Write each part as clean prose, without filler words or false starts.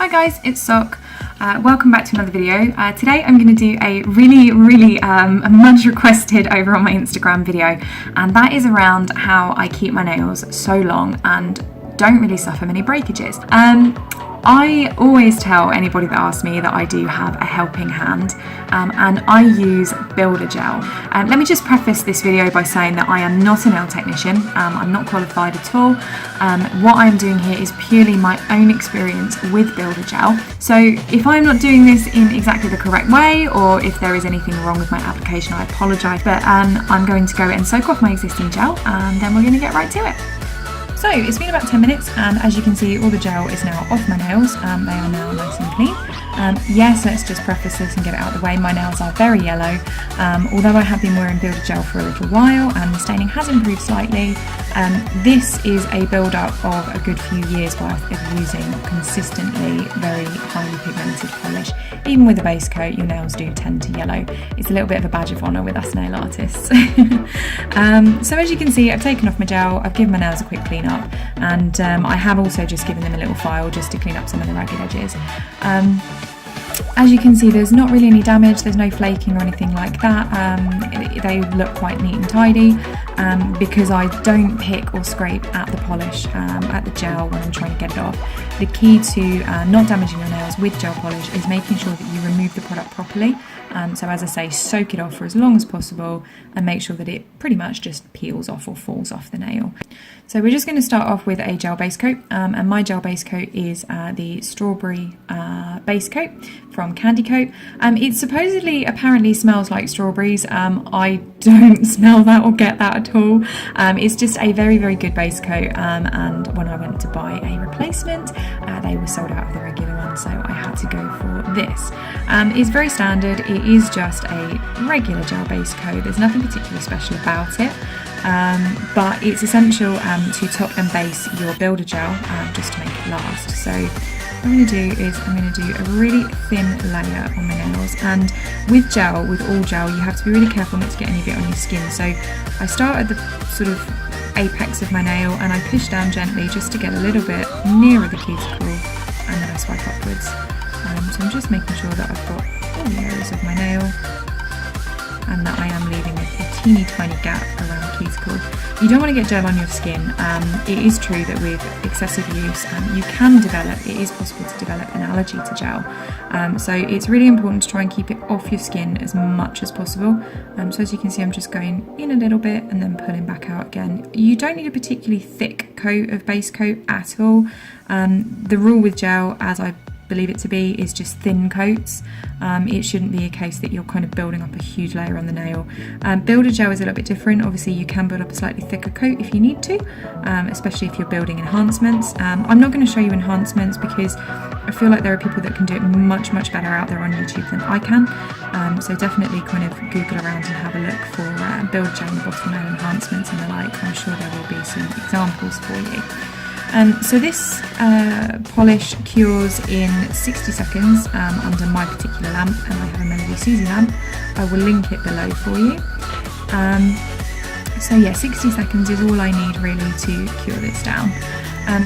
Hi guys, it's Sok. Welcome back to another video. Today I'm going to do a really much requested over on my Instagram video, and that is around how I keep my nails so long and don't really suffer many breakages. I always tell anybody that asks me that I do have a helping hand, and I use Builder Gel. Let me just preface this video by saying that I am not a nail technician. I'm not qualified at all. What I'm doing here is purely my own experience with Builder Gel. So if I'm not doing this in exactly the correct way, or if there is anything wrong with my application, I apologise. But I'm going to go and soak off my existing gel, and then we're going to get right to it. So it's been about 10 minutes, and as you can see, all the gel is now off my nails. They are now nice and clean. Yes, let's just preface this and get it out of the way. My nails are very yellow. Although I have been wearing Builder Gel for a little while and the staining has improved slightly, this is a build-up of a good few years worth of using consistently very highly pigmented polish. Even with a base coat, your nails do tend to yellow. It's a little bit of a badge of honour with us nail artists. So as you can see, I've taken off my gel, I've given my nails a quick clean up, and I have also just given them a little file just to clean up some of the ragged edges. As you can see, there's not really any damage, there's no flaking or anything like that. They look quite neat and tidy because I don't pick or scrape at the polish, at the gel when I'm trying to get it off. The key to not damaging your nails with gel polish is making sure that you remove the product properly. So as I say, soak it off for as long as possible and make sure that it pretty much just peels off or falls off the nail. So we're just going to start off with a gel base coat, and my gel base coat is the strawberry base coat from Candy Coat. It supposedly apparently smells like strawberries. I don't smell that or get that at all. It's just a very good base coat, and when I went to buy a replacement, they were sold out of the regular one, so I had to go for this. It's very standard. It is just a regular gel base coat. There's nothing particularly special about it. But it's essential to top and base your Builder Gel just to make it last. So what I'm going to do is I'm going to do a really thin layer on my nails, and with gel, with all gel, you have to be really careful not to get any of it on your skin. So I start at the sort of apex of my nail and I push down gently just to get a little bit nearer the cuticle, and then I swipe upwards. So I'm just making sure that I've got all the areas of my nail and that I am leaving a teeny tiny gap around the cuticle. You don't want to get gel on your skin. It is true that with excessive use you can develop, it is possible to develop an allergy to gel. So it's really important to try and keep it off your skin as much as possible. So as you can see, I'm just going in a little bit and then pulling back out again. You don't need a particularly thick coat of base coat at all. The rule with gel, as I believe it to be, is just thin coats. It shouldn't be a case that you're kind of building up a huge layer on the nail. Builder Gel is a little bit different. Obviously you can build up a slightly thicker coat if you need to, especially if you're building enhancements. I'm not going to show you enhancements because I feel like there are people that can do it much better out there on YouTube than I can. So definitely kind of Google around and have a look for Builder Gel and bottom nail enhancements and the like. I'm sure there will be some examples for you. So this polish cures in 60 seconds under my particular lamp, and I have a Melody Susie lamp. I will link it below for you. So yeah, 60 seconds is all I need really to cure this down.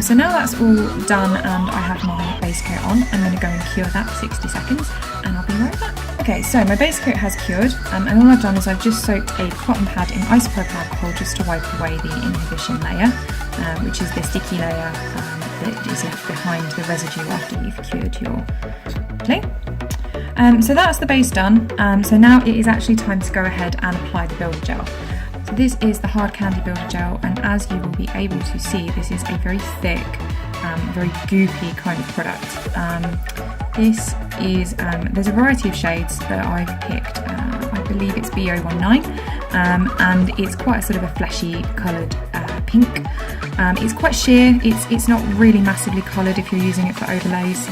So now that's all done and I have my base coat on, I'm going to go and cure that for 60 seconds and I'll be right back. Okay, so my base coat has cured, and all I've done is I've just soaked a cotton pad in isopropyl alcohol just to wipe away the inhibition layer, which is the sticky layer that is left behind the residue after you've cured your clay. So that's the base done. So now it is actually time to go ahead and apply the Builder Gel. So this is the Hard Candy Builder Gel, and as you will be able to see, this is a very thick, very goopy kind of product. This is, there's a variety of shades that I've picked. I believe it's BO19, and it's quite a sort of a fleshy coloured pink. It's quite sheer. It's not really massively coloured if you're using it for overlays.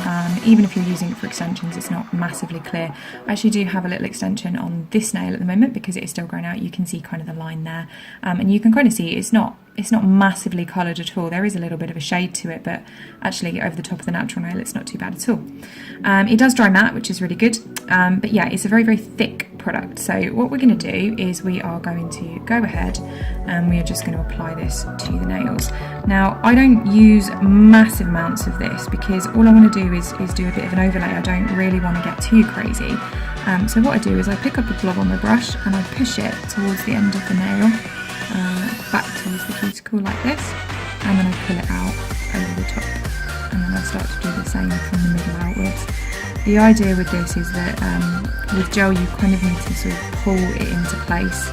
Even if you're using it for extensions, it's not massively clear. I actually do have a little extension on this nail at the moment because it is still growing out. You can see kind of the line there, and you can kind of see it's not massively coloured at all. There is a little bit of a shade to it, but actually over the top of the natural nail it's not too bad at all. It does dry matte, which is really good, but yeah, it's a very thick product. So what we're going to do is we are going to go ahead and we are just going to apply this to the nails. Now I don't use massive amounts of this because all I want to do is do a bit of an overlay. I don't really want to get too crazy. So what I do is I pick up a blob on my brush and I push it towards the end of the nail, back towards the cuticle like this, and then I pull it out over the top, and then I start to do the same from the middle outwards. The idea with this is that with gel you kind of need to sort of pull it into place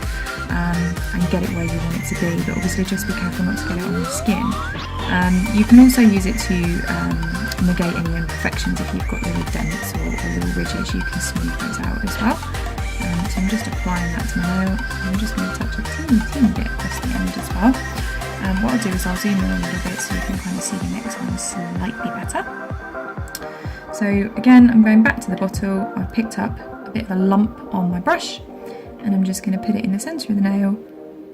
and get it where you want it to be, but obviously just be careful not to get it on your skin. You can also use it to negate any imperfections. If you've got little dents or little ridges, you can smooth those out as well. So I'm just applying that to my nail. I'm just going to touch a teeny bit across the end as well. What I'll do is I'll zoom in a little bit so you can kind of see the next one slightly better. So again, I'm going back to the bottle. I've picked up a bit of a lump on my brush and I'm just going to put it in the centre of the nail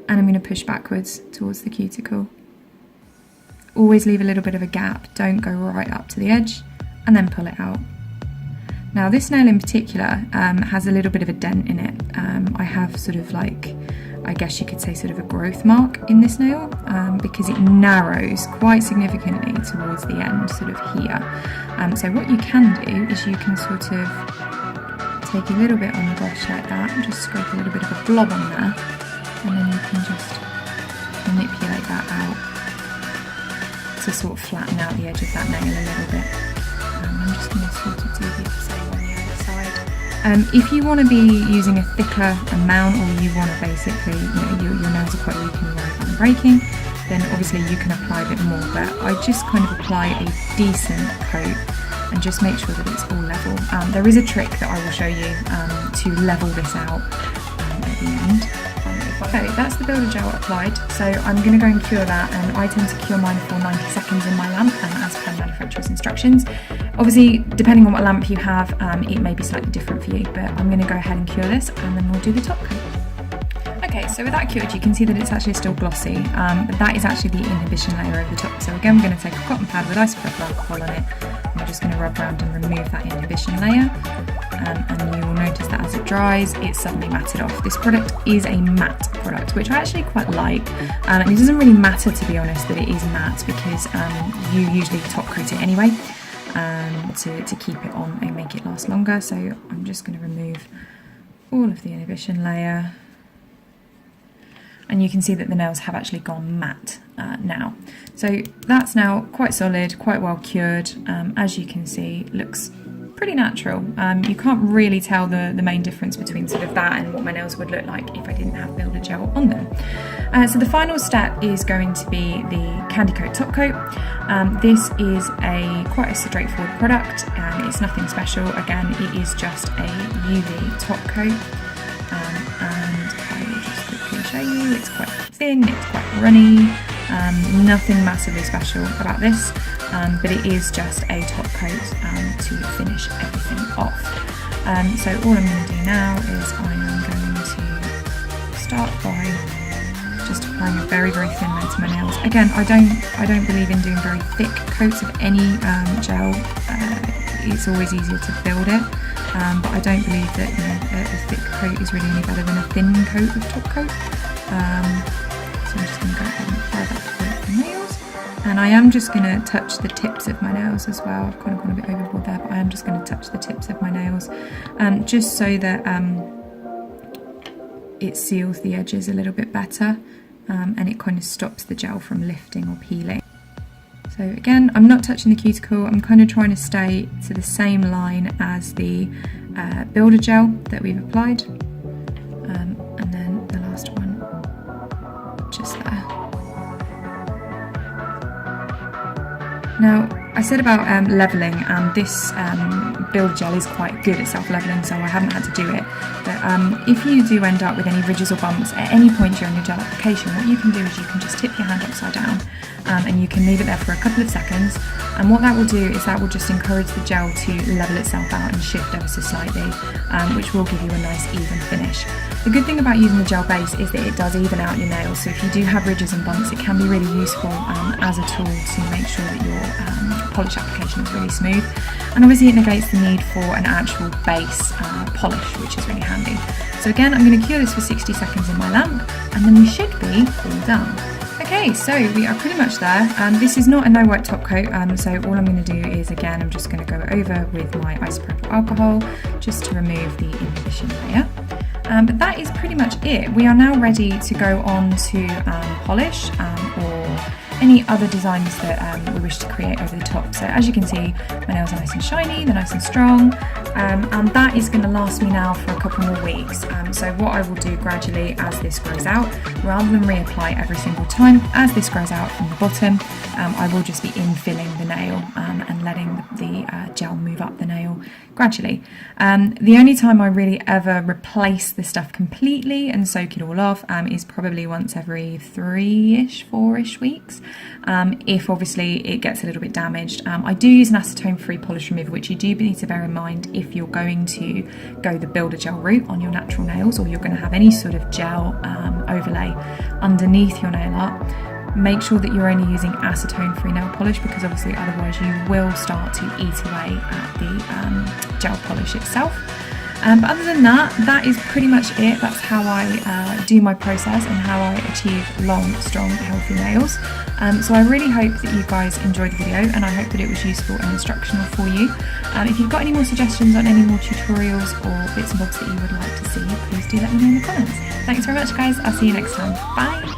and I'm going to push backwards towards the cuticle. Always leave a little bit of a gap, don't go right up to the edge, and then pull it out. Now this nail in particular has a little bit of a dent in it. I have sort of like, I guess you could say sort of a growth mark in this nail because it narrows quite significantly towards the end, sort of here. So what you can do is you can sort of take a little bit on the brush like that and just scrape a little bit of a blob on there, and then you can just manipulate that out to sort of flatten out the edge of that nail a little bit. I'm just going to sort of do the same on the other side. If you want to be using a thicker amount, or you want to basically, your nails are quite weak and you're worried about breaking, then obviously you can apply a bit more, but I just kind of apply a decent coat and just make sure that it's all level. There is a trick that I will show you to level this out at the end. Okay, that's the builder gel applied, so I'm going to go and cure that, and I tend to cure mine for 90 seconds in my lamp, as per manufacturer's instructions. Obviously, depending on what lamp you have, it may be slightly different for you, but I'm going to go ahead and cure this and then we'll do the top coat. Okay, so with that cured, you can see that it's actually still glossy, but that is actually the inhibition layer over the top. So again, we're going to take a cotton pad with isopropyl alcohol on it, and we're just going to rub around and remove that inhibition layer. And you will notice that as it dries, it's suddenly matted off. This product is a matte product, which I actually quite like. And it doesn't really matter, to be honest, that it is matte because you usually top coat it anyway to keep it on and make it last longer. So I'm just going to remove all of the inhibition layer. And you can see that the nails have actually gone matte now. So that's now quite solid, quite well cured. As you can see, looks pretty natural. You can't really tell the main difference between sort of that and what my nails would look like if I didn't have builder gel on them. So the final step is going to be the candy coat top coat. This is quite a straightforward product. It's nothing special. Again, it is just a UV top coat. And I will just quickly show you. It's quite thin, it's quite runny. Nothing massively special about this, but it is just a top coat to finish everything off. So all I'm going to do now is I am going to start by just applying a very thin layer to my nails. Again, I don't believe in doing very thick coats of any gel. It's always easier to build it, but I don't believe that a thick coat is really any better than a thin coat of top coat. So I'm just going to go ahead and apply that to the nails. And I am just going to touch the tips of my nails as well. I've kind of gone a bit overboard there, but I am just going to touch the tips of my nails just so that it seals the edges a little bit better and it kind of stops the gel from lifting or peeling. So again, I'm not touching the cuticle. I'm kind of trying to stay to the same line as the builder gel that we've applied. And then the last one just there. Now, I said about levelling, and this builder gel is quite good at self-levelling, so I haven't had to do it. But if you do end up with any ridges or bumps at any point during your gel application, what you can do is you can just tip your hand upside down and you can leave it there for a couple of seconds. And what that will do is that will just encourage the gel to level itself out and shift ever so slightly, which will give you a nice even finish. The good thing about using the gel base is that it does even out your nails, so if you do have ridges and bumps, it can be really useful as a tool to make sure that your polish application is really smooth, and obviously it negates the need for an actual base polish, which is really handy. So again, I'm going to cure this for 60 seconds in my lamp, and then we should be all done. Okay, so we are pretty much there. This is not a no wipe top coat, so all I'm going to do is, again, I'm just going to go over with my isopropyl alcohol just to remove the inhibition layer. But that is pretty much it. We are now ready to go on to polish or any other designs that we wish to create over the top. So as you can see, my nails are nice and shiny, they're nice and strong, and that is going to last me now for a couple more weeks. So what I will do gradually as this grows out, rather than reapply every single time, as this grows out from the bottom, I will just be infilling the nail and letting the gel move up the nail gradually. The only time I really ever replace the stuff completely and soak it all off is probably once every 3-ish, 4-ish weeks. If obviously it gets a little bit damaged. I do use an acetone-free polish remover, which you do need to bear in mind if you're going to go the builder gel route on your natural nails, or you're going to have any sort of gel overlay underneath your nail art. Make sure that you're only using acetone-free nail polish, because obviously otherwise you will start to eat away at the gel polish itself. But other than that, that is pretty much it. That's how I do my process and how I achieve long, strong, healthy nails. So I really hope that you guys enjoyed the video, and I hope that it was useful and instructional for you. If you've got any more suggestions on any more tutorials or bits and bobs that you would like to see, please do let me know in the comments. Thanks very much, guys. I'll see you next time. Bye!